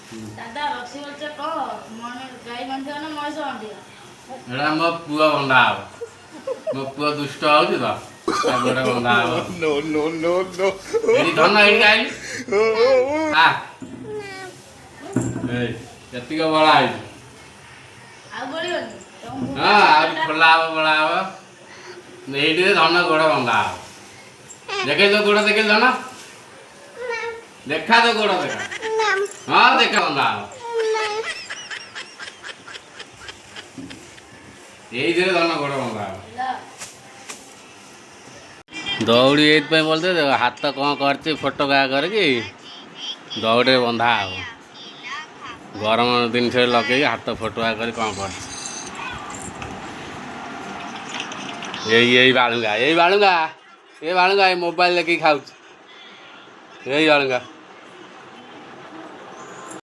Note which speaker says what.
Speaker 1: दादा रसी बोलছে ক মনে গাই বাঁধিବ না মহিষ বাঁধিବ
Speaker 2: ଏଟା ମୋ ପୁଅ ବନ୍ଧା ହବ। ମୋ ପୁଅ ଦୁଷ୍ଟ ହଉଛି ତ ଗୋଟେ ବନ୍ଧା ହବ। ଏଠି ଧନ ଏଇଠି ଆଇଲି ଏତିକ ବଳା ହେଇଛି।
Speaker 1: ଆଉ ବଳିବନି
Speaker 2: ହଁ ଆହୁରି ଖୋଲା ହବ ବଳା ହବ। ଏଇଠି ଧନ ଗୋଡ଼ ବନ୍ଧା ହବ। ଦେଖେଇ ତୋ ଗୋଡ଼ ଦେଖେଇ ଧନ ଦେଖା ତୋ ଗୋଡ଼ ଦେଖା ହଁ ଦେଖା ବନ୍ଧା ହବ। ଏଇଥିରେ ଧନ ଗୋଡ଼ ବନ୍ଧା ହବ। ଦଉଡ଼ି ଏଇଥିପାଇଁ ବୋଲତେ ହାତ କ'ଣ କରିଛି ଫୋଟକା କରିକି ଦଉଡ଼ିରେ ବନ୍ଧା ହବ। ଗରମ ଜିନିଷରେ ଲଗେଇକି ହାତ ଫୋଟକା କରି କ'ଣ କରିଛି। ଏଇ ବାଳୁଙ୍ଗା ଏ ବାଳୁଙ୍ଗା ଏ ମୋବାଇଲ ଦେଖିକି ଖାଉଛି ଏଇ ବାଳୁଙ୍ଗା।